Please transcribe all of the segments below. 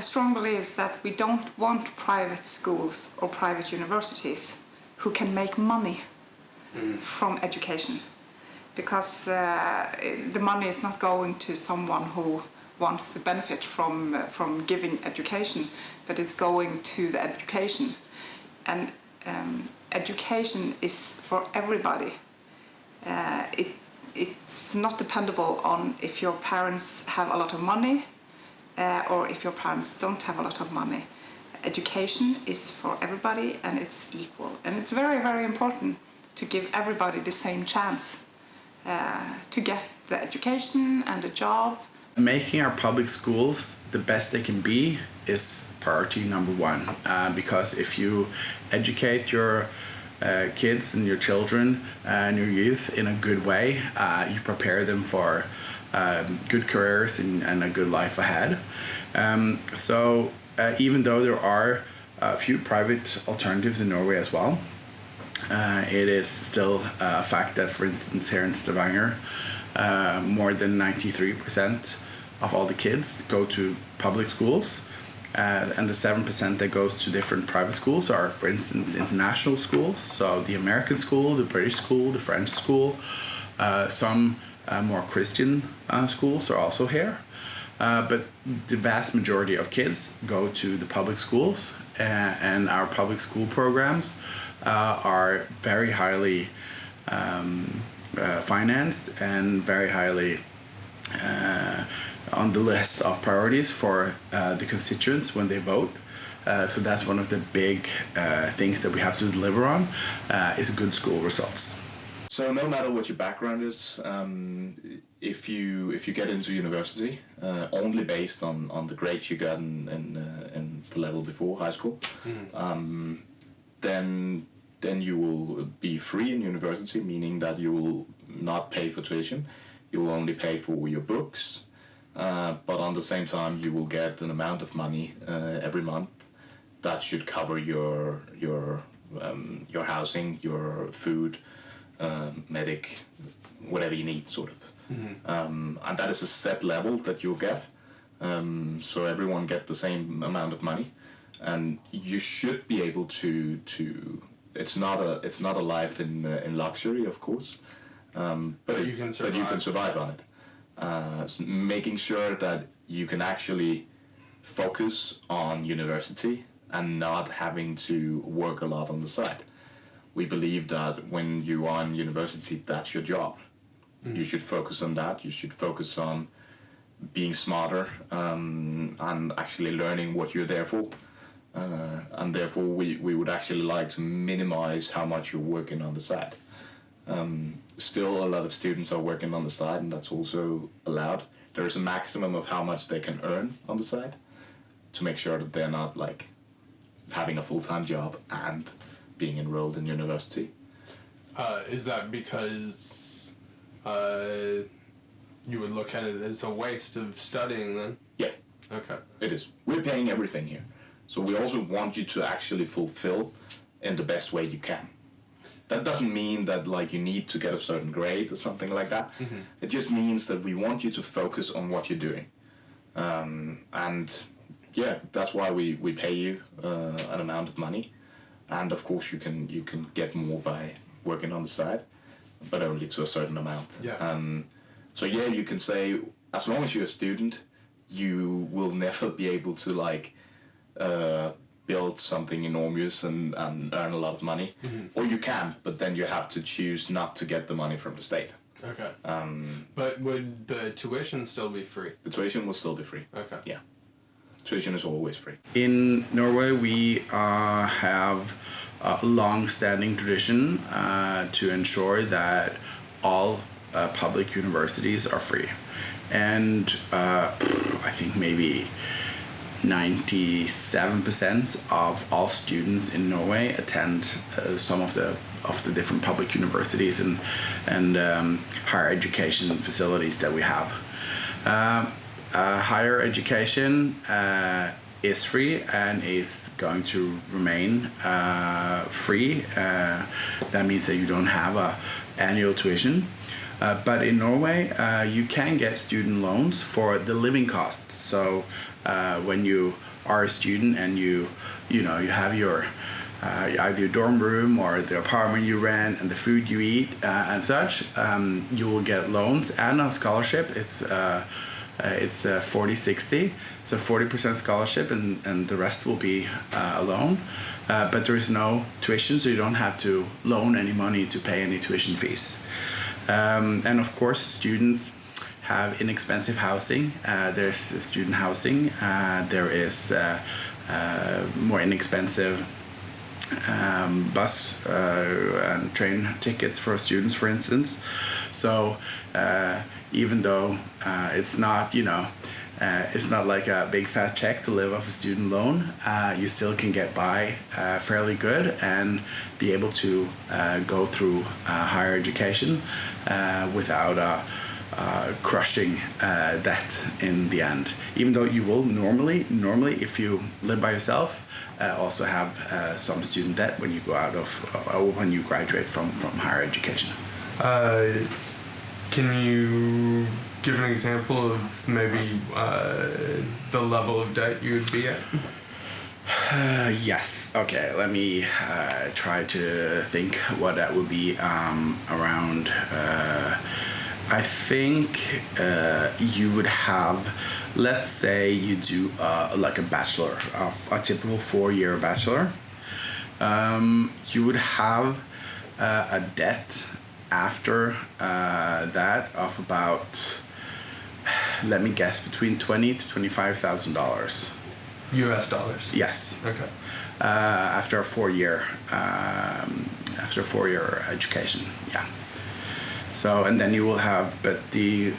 have strong beliefs that we don't want private schools or private universities who can make money from education, because the money is not going to someone who wants to benefit from giving education, but it's going to the education. And education is for everybody. It's not dependable on if your parents have a lot of money or if your parents don't have a lot of money. Education is for everybody and it's equal. And it's very, very important to give everybody the same chance to get the education and a job. Making our public schools the best they can be is priority number one, because if you educate your kids and your children and your youth in a good way, you prepare them for good careers and a good life ahead. So even though there are a few private alternatives in Norway as well, it is still a fact that, for instance, here in Stavanger, more than 93% of all the kids go to public schools, and the 7% that goes to different private schools are, for instance, international schools. So the American school, the British school, the French school, some more Christian schools are also here. But the vast majority of kids go to the public schools, and our public school programs are very highly financed and very highly on the list of priorities for the constituents when they vote. So that's one of the big things that we have to deliver on, is good school results. So no matter what your background is, if you get into university only based on the grades you got in the level before high school, then you will be free in university, meaning that you will not pay for tuition. You will only pay for your books, but on the same time you will get an amount of money every month that should cover your housing, your food, medic, whatever you need, sort of. And that is a set level that you'll get, so everyone get the same amount of money, and you should be able to. It's not a life in luxury, of course, but you can survive on it. Making sure that you can actually focus on university and not having to work a lot on the side. We believe that when you are in university, that's your job. You should focus on that. You should focus on being smarter and actually learning what you're there for. And therefore, we would actually like to minimize how much you're working on the side. Still, a lot of students are working on the side, and that's also allowed. There is a maximum of how much they can earn on the side to make sure that they're not like having a full-time job and being enrolled in university. Is that because you would look at it as a waste of studying then? Yeah. Okay. It is. We're paying everything here. So we also want you to actually fulfill in the best way you can. That doesn't mean that like you need to get a certain grade or something like that. It just means that we want you to focus on what you're doing. And yeah, that's why we pay you an amount of money. And of course you can get more by working on the side, but only to a certain amount. Yeah. So yeah, you can say as long as you're a student, you will never be able to like build something enormous and earn a lot of money. Or you can, but then you have to choose not to get the money from the state. Okay. But would the tuition still be free? The tuition will still be free. Okay. Yeah. Tuition is always free. In Norway, we have a long-standing tradition to ensure that all public universities are free. And I think maybe 97% of all students in Norway attend some of the different public universities and higher education facilities that we have. Higher education is free and is going to remain free. That means that you don't have a annual tuition. But in Norway, you can get student loans for the living costs. So when you are a student and you have your either your dorm room or the apartment you rent and the food you eat and such, you will get loans and a scholarship. It's 40-60, so 40% scholarship and the rest will be a loan. But there is no tuition, so you don't have to loan any money to pay any tuition fees. And of course, students have inexpensive housing. There's student housing. There is more inexpensive bus and train tickets for students, for instance. So even though it's not, it's not like a big fat check to live off a student loan, you still can get by fairly good and be able to go through higher education without a crushing debt in the end. Even though you will normally if you live by yourself, also have some student debt when you go out of when you graduate from higher education. Can you give an example of maybe the level of debt you would be at? Yes. Okay. Let me try to think what that would be around. I think you would have, let's say you do like a bachelor, a typical 4-year bachelor. You would have a debt after that of about, let me guess, between $20,000 to $25,000. US dollars? Yes. Okay. After a 4-year education, yeah. So, and then you will have, but then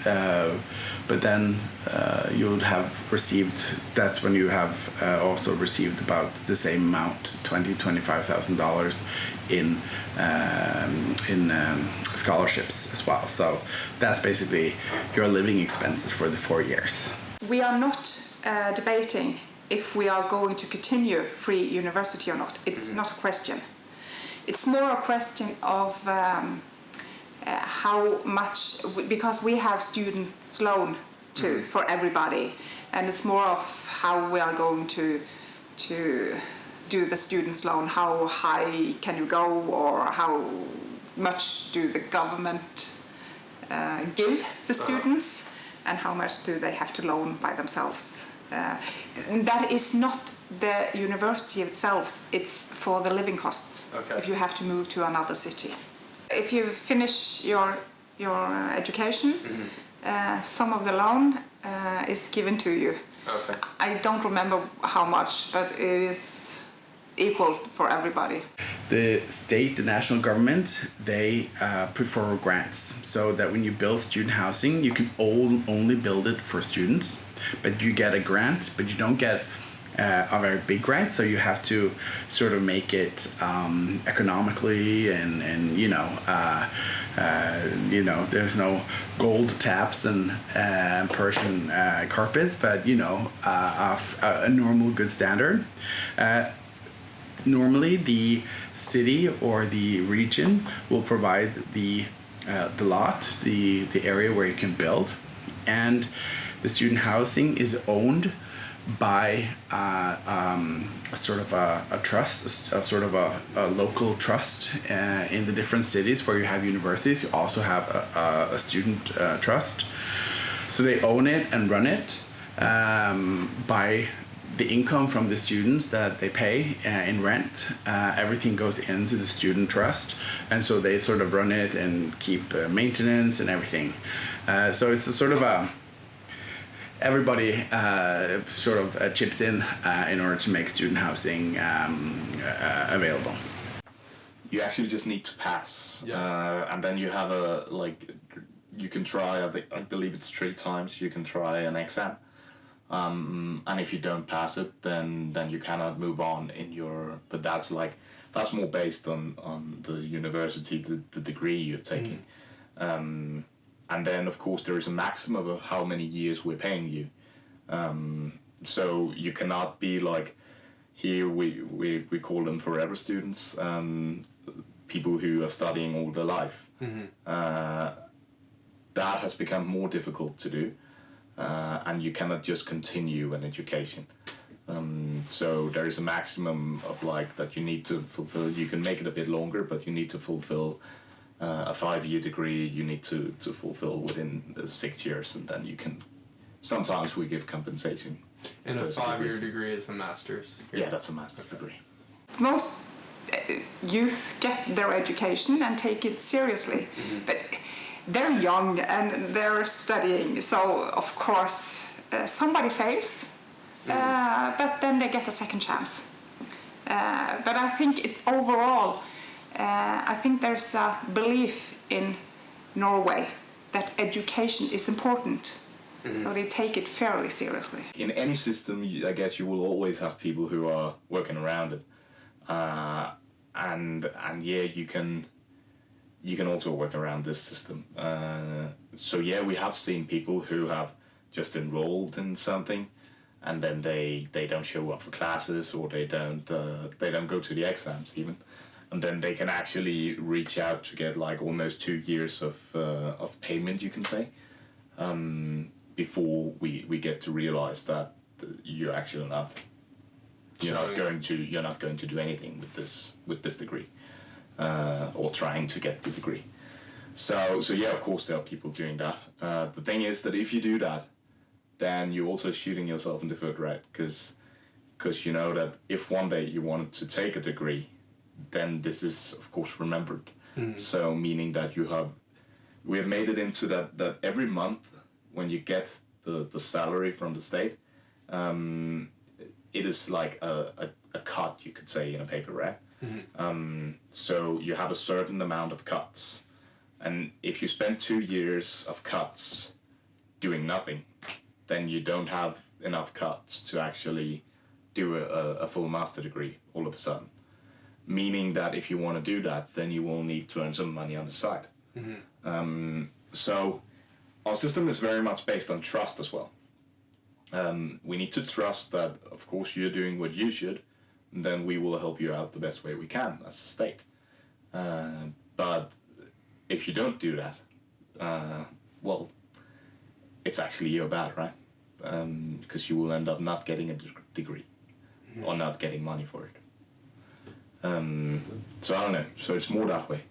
you would have received, that's when you have also received about the same amount, $25,000 in scholarships as well. So that's basically your living expenses for the 4 years. We are not debating if we are going to continue free university or not. It's not a question. It's more a question of how much, because we have students loan too for everybody, and it's more of how we are going to do the students loan. How high can you go, or how much do the government give the students, and how much do they have to loan by themselves. That is not the university itself, it's for the living costs. Okay. If you have to move to another city. If you finish your education, some of the loan is given to you. Okay. I don't remember how much, but it is equal for everybody. The state, the national government, they prefer grants, so that when you build student housing, you can only build it for students, but you get a grant, but you don't get a very big grant, so you have to sort of make it economically and there's no gold taps and Persian carpets, but of a normal good standard. Normally the city or the region will provide the lot, the area where you can build, and the student housing is owned by sort of a trust, a sort of a local trust in the different cities where you have universities. You also have a student trust, so they own it and run it by the income from the students that they pay in rent. Everything goes into the student trust, and so they sort of run it and keep maintenance and everything. So it's a sort of everybody sort of chips in order to make student housing available. You actually just need to pass, and then you have you can try. I believe it's 3 times. You can try an exam, and if you don't pass it, then you cannot move on in your. But that's more based on the university, the degree you're taking. And then, of course, there is a maximum of how many years we're paying you. So you cannot be like, here we call them forever students, people who are studying all their life. that has become more difficult to do, and you cannot just continue an education. So there is a maximum of like that you need to fulfill. You can make it a bit longer, but you need to fulfill a 5-year degree. You need to fulfill within 6 years, and then you can. Sometimes we give compensation. And a 5-year degree is a master's. Yeah, that's a master's degree. Most youth get their education and take it seriously, but they're young and they're studying, so of course somebody fails, but then they get a second chance. But I think overall, I think there's a belief in Norway that education is important, so they take it fairly seriously. In any system, I guess you will always have people who are working around it. And yeah, you can also work around this system. So yeah, we have seen people who have just enrolled in something, and then they don't show up for classes, or they don't go to the exams even, and then they can actually reach out to get like almost 2 years of payment, you can say, before we get to realize that you're actually not. You're not going to do anything with this degree, or trying to get the degree. So yeah, of course there are people doing that. The thing is that if you do that, then you're also shooting yourself in the foot, right? Because you know that if one day you wanted to take a degree, then this is of course remembered. So meaning that we have made it into that every month when you get the salary from the state. It is like a cut, you could say, in a paper, right? So you have a certain amount of cuts. And if you spend 2 years of cuts doing nothing, then you don't have enough cuts to actually do a full master degree all of a sudden. Meaning that if you want to do that, then you will need to earn some money on the side. So our system is very much based on trust as well. We need to trust that, of course, you're doing what you should, and then we will help you out the best way we can as a state. But if you don't do that, well, it's actually your bad, right? Because you will end up not getting a degree or not getting money for it. So I don't know. So it's more that way.